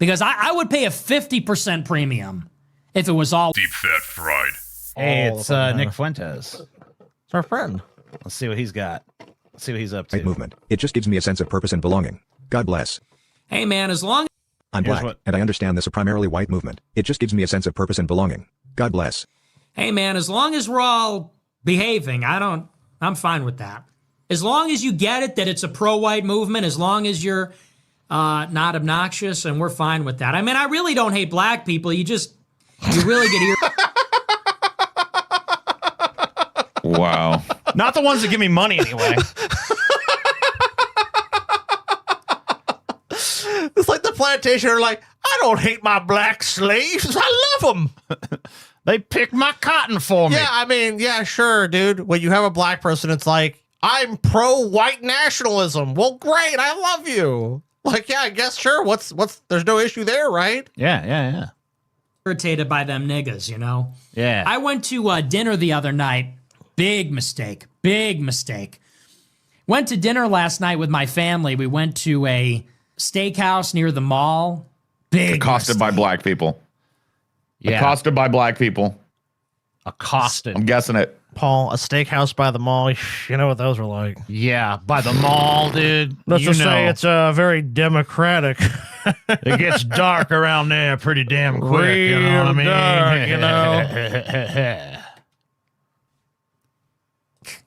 Because I would pay a 50% premium if it was all deep fat fried. Hey, it's Nick Fuentes. It's our friend. Let's see what he's got. Let's see what he's up to. White movement. It just gives me a sense of purpose and belonging. God bless. Hey, man, as long I'm Here's black, and I understand this is a primarily white movement. It just gives me a sense of purpose and belonging. God bless. Hey, man, as long as we're all behaving, I'm fine with that. As long as you get it that it's a pro-white movement, as long as you're not obnoxious, and we're fine with that. I mean, I really don't hate black people. You really get Wow. Not the ones that give me money anyway. It's like the plantation are like, I don't hate my black slaves. I love them. They pick my cotton for me. Yeah, I mean, yeah, sure, dude. When you have a black person, it's like, I'm pro-white nationalism. Well, great. I love you. Like, yeah, I guess, sure. There's no issue there, right? Yeah. irritated by them niggas, you know? Yeah. I went to dinner the other night. Big mistake. Went to dinner last night with my family. We went to a steakhouse near the mall. Accosted by black people. Yeah. Accosted by black people. Accosted. I'm guessing it. Paul, a steakhouse by the mall. You know what those are like. Yeah, by the mall, dude. Let's just say it's very democratic. It gets dark around there pretty damn quick. You know what I mean? Dark, you know?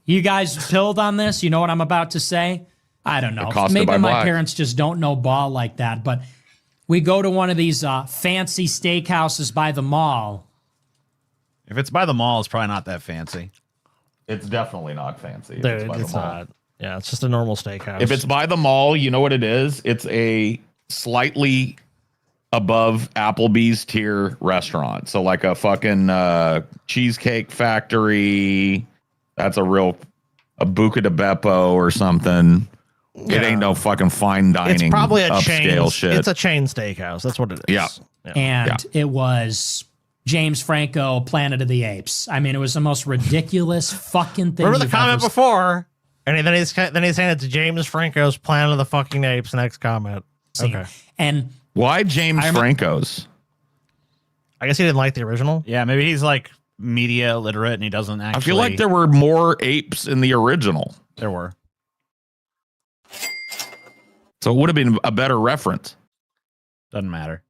You guys pilled on this? You know what I'm about to say? I don't know. Accosted Maybe by my black. parents just don't know ball like that, but we go to one of these fancy steakhouses by the mall. If it's by the mall, it's probably not that fancy. It's definitely not fancy. Dude, it's not. Yeah, it's just a normal steakhouse. If it's by the mall, you know what it is? It's a slightly above Applebee's tier restaurant. So like a fucking Cheesecake Factory. That's a Buca de Beppo or something. Yeah. It ain't no fucking fine dining. It's probably a upscale chain. shit. It's a chain steakhouse. That's what it is. Yeah. And it was James Franco, Planet of the Apes. I mean, it was the most ridiculous fucking thing. Remember the you've comment ever before? And then he's saying it's James Franco's Planet of the fucking Apes. Next comment. seen. Okay. And Why James Franco's? I guess he didn't like the original. Yeah, maybe he's like media illiterate and he doesn't actually. I feel like there were more apes in the original. There were. So it would have been a better reference. Doesn't matter.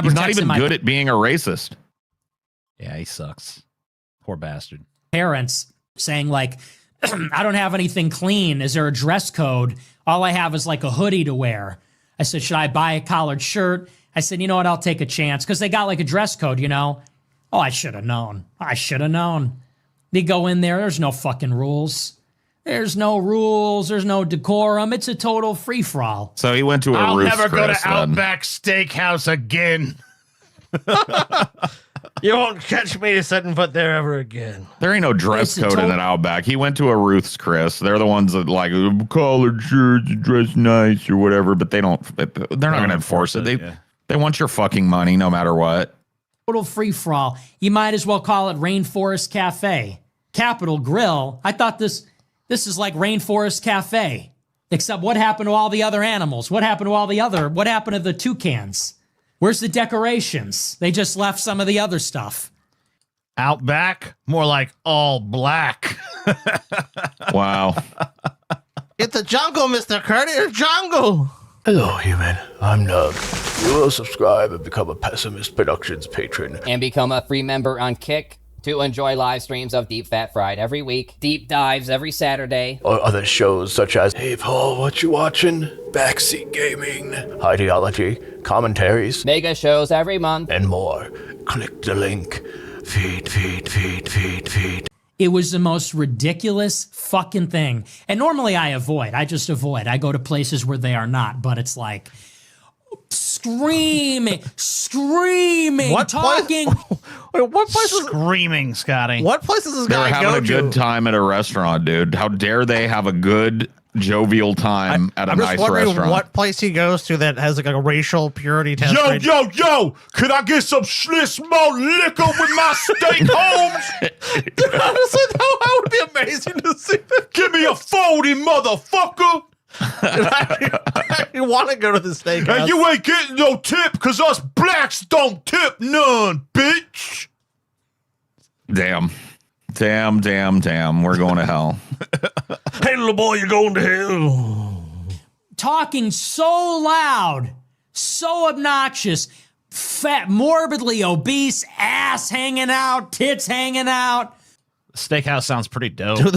He's not texting even my good at being a racist. Yeah, he sucks. Poor bastard. parents saying like, I don't have anything clean. Is there a dress code? All I have is like a hoodie to wear. I said, should I buy a collared shirt? I said, you know what? I'll take a chance because they got like a dress code, you know? Oh, I should have known. They go in there. There's no fucking rules. There's no rules. There's no decorum. It's a total free-for-all. So he went to a I'll Ruth's never go to Chris, then. Outback Steakhouse again. You won't catch me setting foot there ever again. There ain't no dress It's a code in an Outback. He went to a Ruth's Chris. They're the ones that like collared shirts, dress nice or whatever, but they're not going to enforce it. They want your fucking money no matter what. Total free-for-all. You might as well call it Rainforest Cafe. Capitol Grill. I thought this is like Rainforest Cafe. Except what happened to all the other animals? What happened to the toucans? Where's the decorations? They just left some of the other stuff. Outback? More like all black. Wow. It's a jungle, Mr. Curtis. Jungle. Hello, human. I'm Nug. You will subscribe and become a Pessimist Productions patron. And become a free member on CUCK to enjoy live streams of Deep Fat Fried every week, deep dives every Saturday, Or other shows such as Hey Paul, what you watching? Backseat Gaming, Ideology, Commentaries, mega shows every month. and more. Click the link. Feed. It was the most ridiculous fucking thing. And normally I just avoid. I go to places where they are not, but it's like screaming, talking. Wait, what place is Screaming, Scotty. What place does this They were guy having go a good to? time at a restaurant, dude. How dare they have a good, jovial time at a I'm just nice wondering restaurant? what place he goes to that has like a racial purity test. rate. Yo, could I get some Schlitz malt liquor with my steak, Holmes? Honestly, though, that would be amazing to see that. Give me a 40, motherfucker. You want to go to the steakhouse. And you ain't getting no tip because us blacks don't tip none, bitch. Damn. We're going to hell. Hey, little boy, you're going to hell. Talking so loud, so obnoxious, fat, morbidly obese, ass hanging out, tits hanging out. Steakhouse sounds pretty dope. Dude,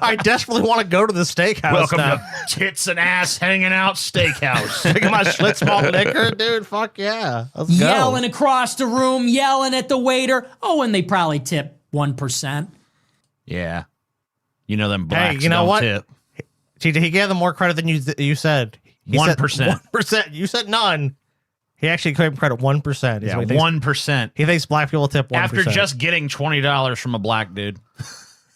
I desperately want to go to the steakhouse. Welcome now. to Tits and Ass Hanging Out Steakhouse. Taking my Schlitz malt liquor, dude. Fuck yeah. Let's go. Yelling across the room, yelling at the waiter. Oh, and they probably tip 1%. Yeah. You know them blacks Hey, you know don't what? tip. He gave them more credit than you said. 1%. 1%. You said none. He actually gave him credit 1%. Yeah, 1%. He thinks black people tip 1%. After just getting $20 from a black dude.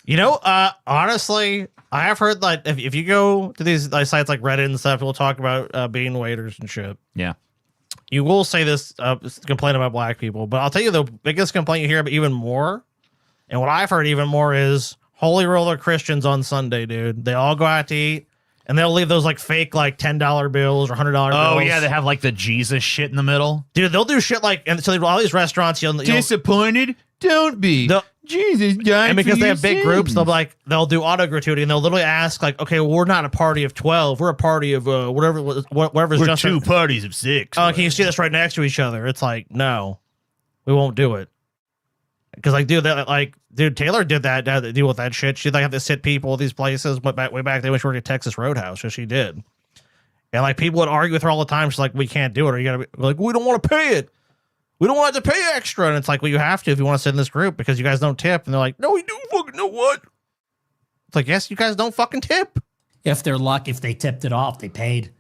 You know, honestly, I have heard that if you go to these sites like Reddit and stuff, people talk about being waiters and shit. Yeah. You will say this complaint about black people, but I'll tell you the biggest complaint you hear even more, and what I've heard even more is Holy Roller Christians on Sunday, dude. They all go out to eat, and they'll leave those like fake like $10 bills or $100 bills. Oh, yeah, they have like the Jesus shit in the middle. Dude, they'll do shit like, and so all these restaurants, you'll Disappointed? Don't be. Jesus, guys. and because they have big groups, they'll do auto gratuity, and they'll literally ask like, okay, well, we're not a party of 12, we're a party of whatever's We're just two parties of 6. can you see this right next to each other? It's like, no, we won't do it. Because dude, Taylor did that deal with that shit. She'd like have to sit people at these places way back then when she worked at Texas Roadhouse, so she did. And like people would argue with her all the time. She's like, we can't do it, or you gotta be like, we don't want to pay it. We don't want to pay extra. And it's like, well, you have to if you want to sit in this group because you guys don't tip. And they're like, no, we do fucking know what? It's like, yes, you guys don't fucking tip. If they're lucky, if they tipped it off, they paid.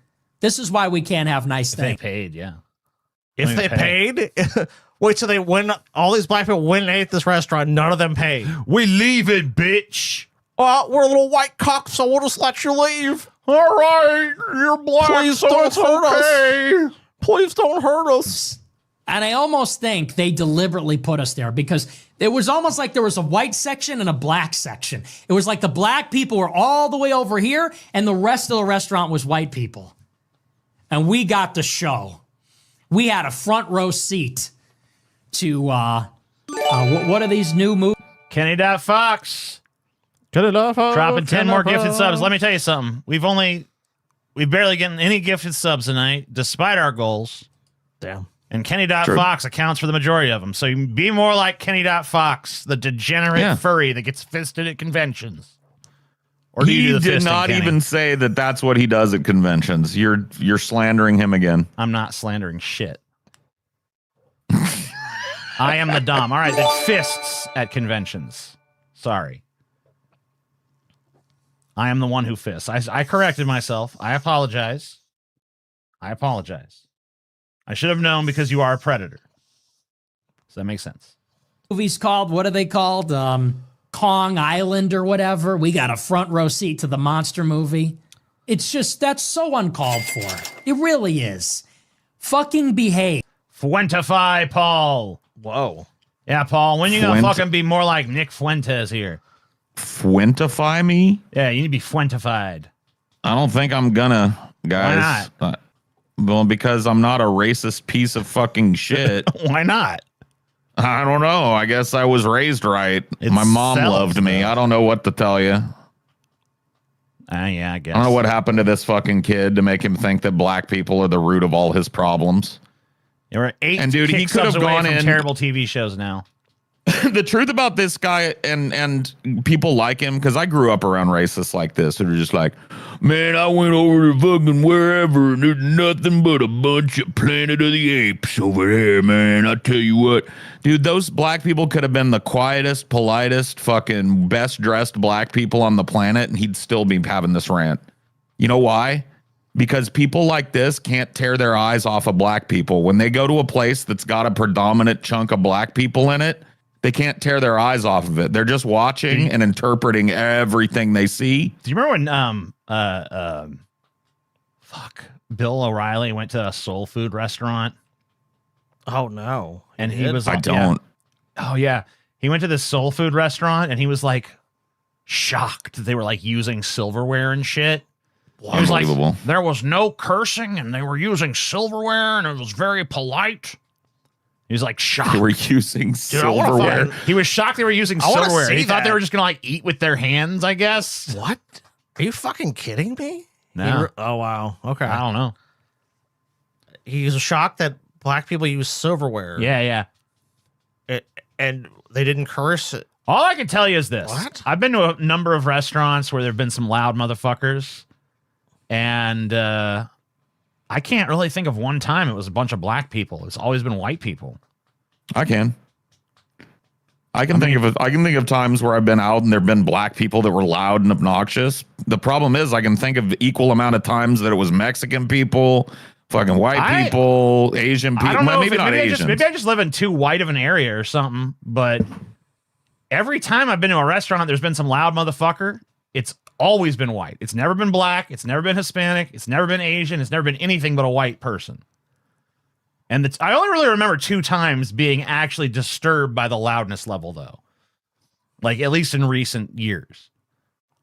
This is why we can't have nice They things. paid, yeah. If they paid, wait, so they win, all these black people win and ate at this restaurant, none of them paid. We leaving, bitch. We're a little white cock, so we'll just let you leave. All right, you're black. Please so don't it's hurt okay. us. Please don't hurt us. And I almost think they deliberately put us there because it was almost like there was a white section and a black section. It was like the black people were all the way over here and the rest of the restaurant was white people. And we got the show. We had a front row seat to, what are these new movies? Kenny.Fox. Dropping 10 more gifted subs. Let me tell you something. We've barely gotten any gifted subs tonight, despite our goals. Damn. And Kenny.Fox accounts for the majority of them. So you can be more like Kenny.Fox, the degenerate furry that gets fisted at conventions. Or do you do the did fisting, not Kenny? even say that that's what he does at conventions. You're slandering him again. I'm not slandering shit. I am the Dom. All right, then fists at conventions. Sorry. I am the one who fists. I corrected myself. I apologize. I should have known because you are a predator. Does that make sense? Movies called, what are they called? Kong Island or whatever. We got a front row seat to the monster movie. It's just, that's so uncalled for. It really is. Fucking behave. Fuentify, Paul. Whoa. Yeah, Paul, when you gonna fucking be more like Nick Fuentes here? Fuentify me? Yeah, you need to be fuentified. I don't think I'm gonna, guys. Why not? Well, because I'm not a racist piece of fucking shit. Why not? I don't know. I guess I was raised right. It My mom sells, loved me. though. I don't know what to tell you. Yeah, I guess. I don't know what happened to this fucking kid to make him think that black people are the root of all his problems. There were 8 And dude, he kick could have subs away gone from in- terrible TV shows now. The truth about this guy and people like him, because I grew up around racists like this that are just like, man, I went over to fucking wherever and there's nothing but a bunch of Planet of the Apes over there, man. I tell you what, dude, those black people could have been the quietest, politest, fucking best dressed black people on the planet, and he'd still be having this rant. You know why? Because people like this can't tear their eyes off of black people. When they go to a place that's got a predominant chunk of black people in it, they can't tear their eyes off of it. They're just watching and interpreting everything they see. Do you remember when Bill O'Reilly went to a soul food restaurant? Oh, no. And he was I like, don't. yeah. Oh, yeah. He went to this soul food restaurant and he was like shocked that they were like using silverware and shit. He was like, Unbelievable. there was no cursing, and they were using silverware, and it was very polite. He was like shocked. They were using Dude, I wanna silverware. fucking- He was shocked they were using I wanna silverware. see He thought they that. were just gonna like eat with their hands, I guess. What? Are you fucking kidding me? No. Oh wow. Okay. I don't know. He was shocked that black people use silverware. Yeah. And they didn't curse. All I can tell you is this. What? I've been to a number of restaurants where there have been some loud motherfuckers. And I can't really think of one time it was a bunch of black people. It's always been white people. I can think of times where I've been out and there've been black people that were loud and obnoxious. The problem is I can think of equal amount of times that it was Mexican people, fucking white people, Asian people. I don't know. Maybe not Asians. Maybe I just live in too white of an area or something. But every time I've been to a restaurant, there's been some loud motherfucker. It's always been white. It's never been black. It's never been Hispanic. It's never been Asian. It's never been anything but a white person. And I only really remember 2 times being actually disturbed by the loudness level, though. Like, at least in recent years.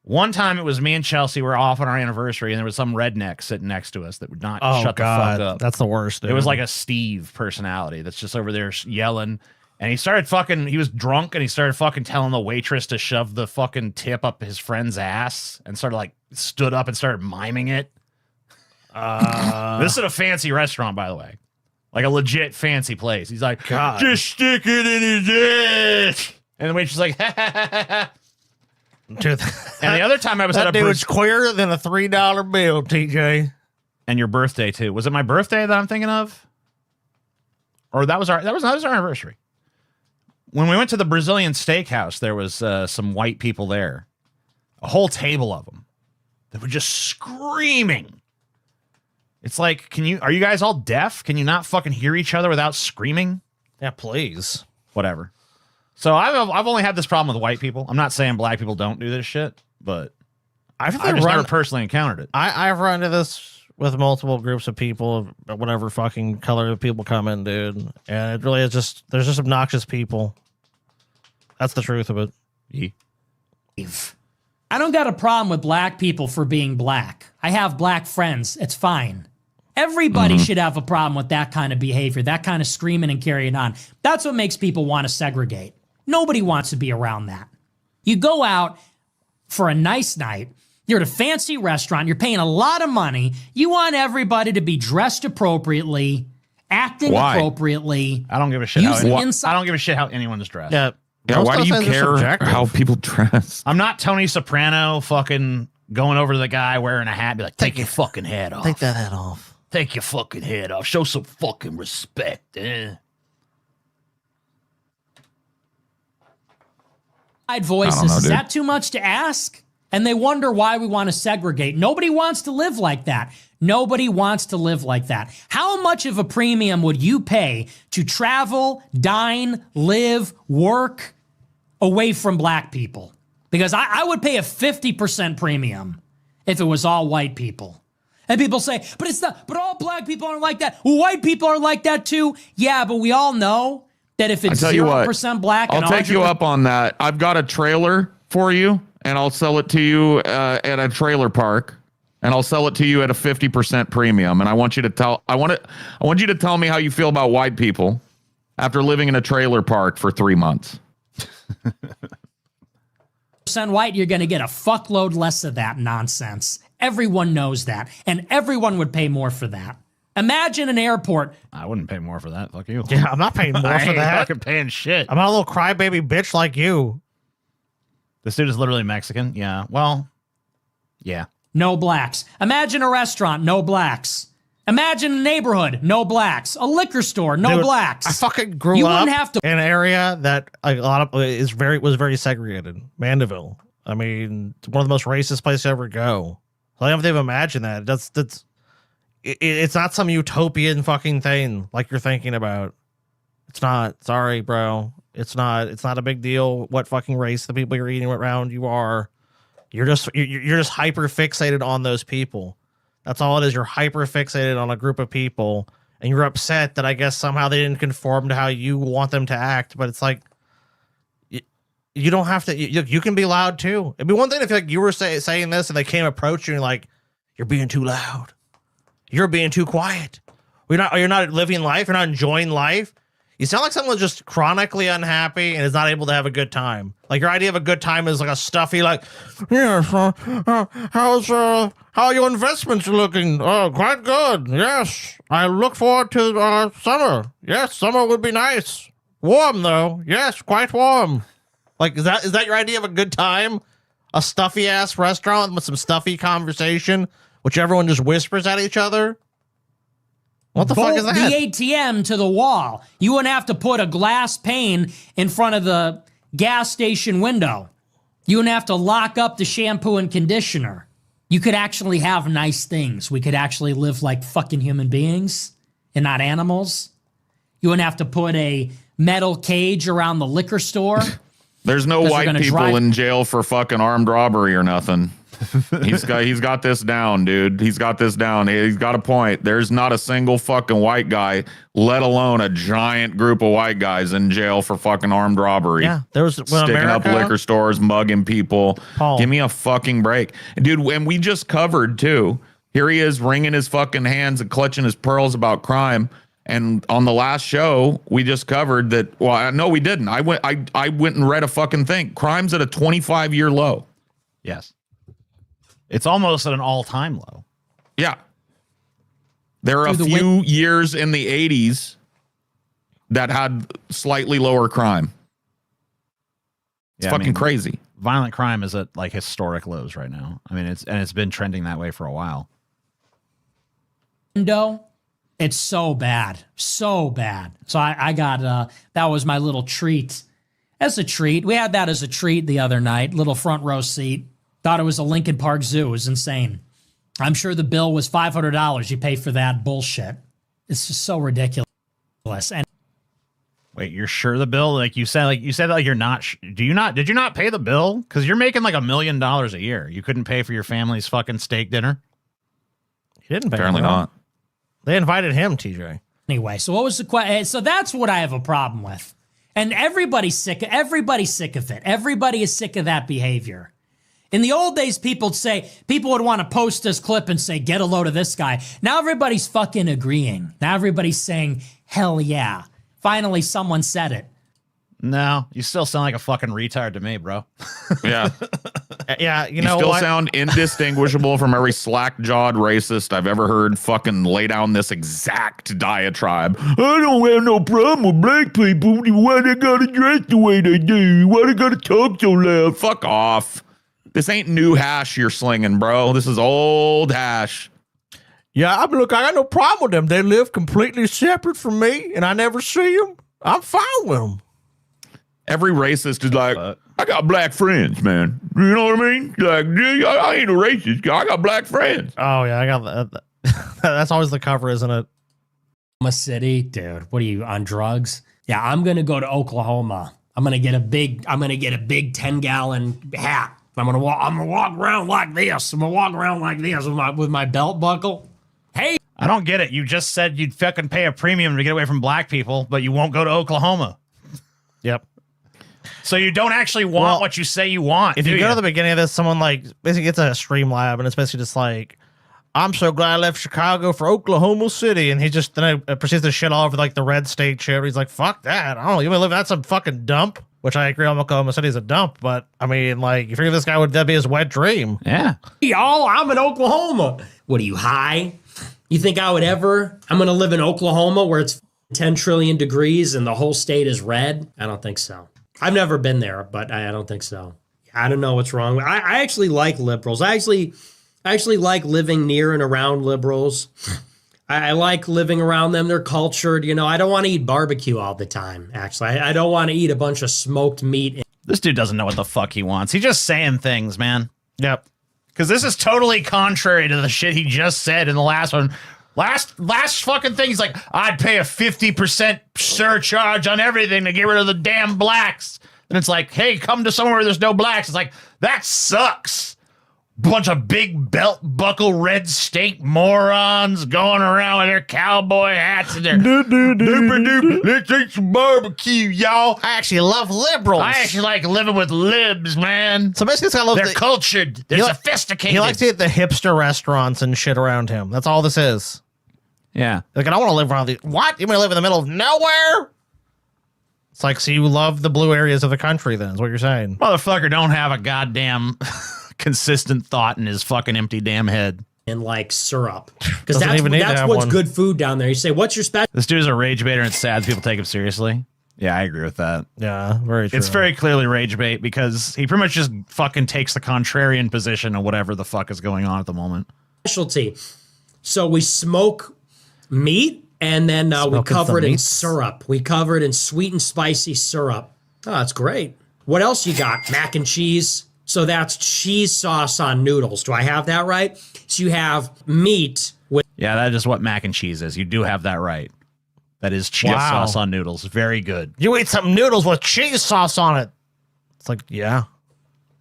One time it was me and Chelsea were off on our anniversary, and there was some redneck sitting next to us that would not shut the fuck up. That's the worst. Dude. It was like a Steve personality that's just over there yelling. And he was drunk, and he started fucking telling the waitress to shove the fucking tip up his friend's ass and sort of like stood up and started miming it. This is at a fancy restaurant, by the way. Like a legit fancy place. He's like, God. just stick it in his ass. And the waitress is like, Dude, And the other time I was at a that dude's queerer than a $3 bill, TJ. And your birthday too. Was it my birthday that I'm thinking of? Or that was our anniversary. When we went to the Brazilian steakhouse, there was some white people there. A whole table of them. They were just screaming. It's like, are you guys all deaf? Can you not fucking hear each other without screaming? Yeah, please. Whatever. So I've only had this problem with white people. I'm not saying black people don't do this shit, but I've just never personally encountered it. I've run into this with multiple groups of people, of whatever fucking color of people come in, dude. And it really is there's just obnoxious people. That's the truth of it. I don't got a problem with black people for being black. I have black friends. It's fine. Everybody should have a problem with that kind of behavior, that kind of screaming and carrying on. That's what makes people want to segregate. Nobody wants to be around that. You go out for a nice night, you're at a fancy restaurant, you're paying a lot of money, you want everybody to be dressed appropriately, acting appropriately. I don't give a shit. I don't give a shit how anyone's dressed. Yeah. Why do you care how people dress? I'm not Tony Soprano fucking going over to the guy wearing a hat and be like, take your fucking head off. Take that hat off. Take your fucking head off. Show some fucking respect. Voices. Is that too much to ask? And they wonder why we want to segregate. Nobody wants to live like that. Nobody wants to live like that. How much of a premium would you pay to travel, dine, live, work away from black people? Because I would pay a 50% premium if it was all white people. And people say, but all black people aren't like that. Well, white people are like that too. Yeah, but we all know that if it's 0% black and I'll take you up on that. I've got a trailer for you, and I'll sell it to you at a trailer park, and I'll sell it to you at a 50% premium. And I want you to tell me how you feel about white people after living in a trailer park for 3 months. White, you're going to get a fuckload less of that nonsense. Everyone knows that, and everyone would pay more for that. Imagine an airport. I wouldn't pay more for that. Fuck you. Yeah, I'm not paying more I for ain't that. fucking paying shit. I'm not a little crybaby bitch like you. This dude is literally Mexican. Yeah. Well, yeah. No blacks. Imagine a restaurant, no blacks. Imagine a neighborhood, no blacks. A liquor store, no Dude, blacks. I fucking grew You up wouldn't have to- in an area that a lot of was very segregated. Mandeville. I mean, it's one of the most racist places to ever go. So I don't even imagine that. It's not some utopian fucking thing like you're thinking about. It's not. Sorry, bro. It's not a big deal what fucking race the people you're eating around you are. You're just hyper fixated on those people. That's all it is. You're hyper fixated on a group of people, and you're upset that I guess somehow they didn't conform to how you want them to act. But it's like you don't have to. You can be loud too. It'd be one thing if like you were saying this and they came approach you and like You're being too loud. You're being too quiet. You're not living life. You're not enjoying life. You sound like someone who's just chronically unhappy and is not able to have a good time. Like your idea of a good time is like a stuffy, like, yes, how are your investments looking? Oh, quite good. Yes, I look forward to summer. Yes, summer would be nice. Warm though. Yes, quite warm. Like, is that your idea of a good time? A stuffy ass restaurant with some stuffy conversation, which everyone just whispers at each other? What the fuck is that? The ATM to the wall. You wouldn't have to put a glass pane in front of the gas station window. You wouldn't have to lock up the shampoo and conditioner. You could actually have nice things. We could actually live like fucking human beings and not animals. You wouldn't have to put a metal cage around the liquor store. There's no white people in jail for fucking armed robbery or nothing. He's got this down, dude. He's got this down. He's got a point. There's not a single fucking white guy, let alone a giant group of white guys in jail for fucking armed robbery. Yeah, there was sticking up liquor stores, mugging people. Paul. Give me a fucking break, dude. And we just covered too. Here he is, wringing his fucking hands and clutching his pearls about crime. And on the last show, we just covered that. Well, no, we didn't. I went and read a fucking thing. Crime's at a 25-year low. Yes. It's almost at an all-time low. Yeah. There are a few years in the 80s that had slightly lower crime. It's fucking crazy. Violent crime is at like historic lows right now. I mean, it's been trending that way for a while. Window, it's so bad. So bad. So I got that was my little treat. As a treat. We had that as a treat the other night, little front row seat. Thought it was a Lincoln Park Zoo. It was insane. I'm sure the bill was $500 you pay for that bullshit. It's just so ridiculous. And wait, you're sure the bill? Like you said you're not. Did you not pay the bill? Because you're making like $1 million a year. You couldn't pay for your family's fucking steak dinner. He didn't pay. Apparently not. They invited him, TJ. Anyway, so what was the question? So that's what I have a problem with. And everybody's sick of it. Everybody is sick of that behavior. In the old days, people would want to post this clip and say, get a load of this guy. Now everybody's fucking agreeing. Now everybody's saying, hell yeah. Finally, someone said it. No, you still sound like a fucking retard to me, bro. Yeah. Yeah, you still sound indistinguishable from every slack-jawed racist I've ever heard fucking lay down this exact diatribe. I don't have no problem with black people. Why they gotta dress the way they do? Why they gotta talk so loud? Fuck off. This ain't new hash you're slinging, bro. This is old hash. Yeah, I got no problem with them. They live completely separate from me, and I never see them. I'm fine with them. Every racist is like, I got black friends, man. You know what I mean? Like, I ain't a racist. I got black friends. Oh, yeah, I got that. That's always the cover, isn't it? Oklahoma City, dude. What are you, on drugs? Yeah, I'm gonna go to Oklahoma. I'm gonna get a big 10-gallon hat. I'm gonna walk around like this. With my belt buckle. Hey, I don't get it. You just said you'd fucking pay a premium to get away from black people, but you won't go to Oklahoma. Yep. So you don't actually want what you say you want. If you go to the beginning of this, someone like basically gets a stream lab, and it's basically just like, I'm so glad I left Chicago for Oklahoma City, and he just then proceeds to shit all over like the red state shit. He's like, fuck that. I don't know. You live that's some fucking dump. Which I agree on, Oklahoma City is a dump, but I mean, like, you figure this guy that'd be his wet dream. Yeah. Y'all, I'm in Oklahoma. What are you, high? You think I'm gonna live in Oklahoma where it's 10 trillion degrees and the whole state is red? I don't think so. I've never been there, but I don't think so. I don't know what's wrong. I actually like liberals. I actually like living near and around liberals. I like living around them. They're cultured. You know, I don't want to eat barbecue all the time, actually. I don't want to eat a bunch of smoked meat. This dude doesn't know what the fuck he wants. He's just saying things, man. Yep. Because this is totally contrary to the shit he just said in the last one. Last fucking thing, he's like, I'd pay a 50% surcharge on everything to get rid of the damn blacks. And it's like, hey, come to somewhere where there's no blacks. It's like, that sucks. bunch of big belt buckle red stink morons going around with their cowboy hats and their Let's eat some barbecue, y'all. I actually love liberals. I actually like living with libs, man. So basically, this guy loves They're cultured. They're sophisticated. He likes to eat the hipster restaurants and shit around him. That's all this is. Yeah. Like, I don't want to live around these. What? You want to live in the middle of nowhere? It's like, so you love the blue areas of the country, then, is what you're saying. Motherfucker don't have a goddamn consistent thought in his fucking empty damn head. And like syrup. Because Doesn't even need to that's have what's one. good food down there. You say, what's your special? This dude is a rage baiter and it's sad people take him seriously. Yeah, I agree with that. Yeah, very true. It's very clearly rage bait because he pretty much just fucking takes the contrarian position of whatever the fuck is going on at the moment. Specialty. So we smoke meat and then we Smoking cover it some in meats. syrup. We cover it in sweet and spicy syrup. Oh, that's great. What else you got? Mac and cheese. So that's cheese sauce on noodles. Do I have that right? So you have meat with Yeah, that is what mac and cheese is. You do have that right. That is cheese Wow. sauce on noodles. Very good. You eat some noodles with cheese sauce on it. It's like, yeah.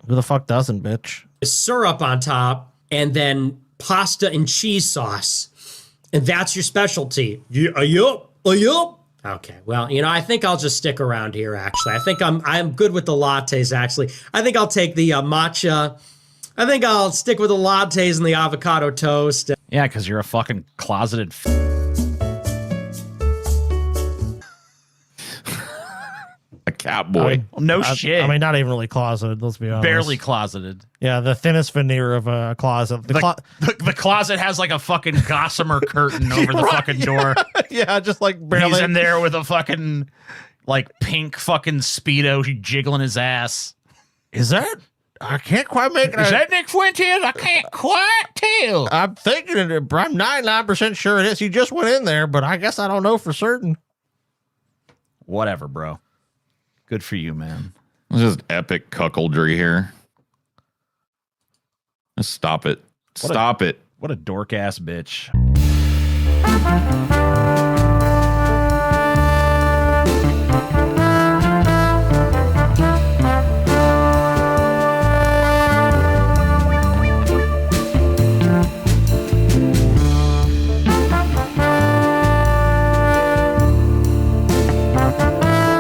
Who the fuck doesn't, bitch? syrup on top and then pasta and cheese sauce. And that's your specialty. Yup. Okay, well, you know, I think I'll just stick around here, actually. I think I'm good with the lattes, actually. I think I'll take the matcha. I think I'll stick with the lattes and the avocado toast. Yeah, because you're a fucking closeted A cowboy. no shit. I mean, not even really closeted, let's be honest. barely closeted. Yeah, the thinnest veneer of a closet. The closet has like a fucking gossamer curtain over the fucking door. Yeah, just like barely. He's in there with a fucking like pink fucking Speedo jiggling his ass. Is that? I can't quite make it. Is that Nick Fuentes? I can't quite tell. I'm thinking it. I'm 99% sure it is. He just went in there, but I guess I don't know for certain. Whatever, bro. Good for you, man. It's just epic cuckoldry here. Just stop it. Stop it. What a dork ass bitch.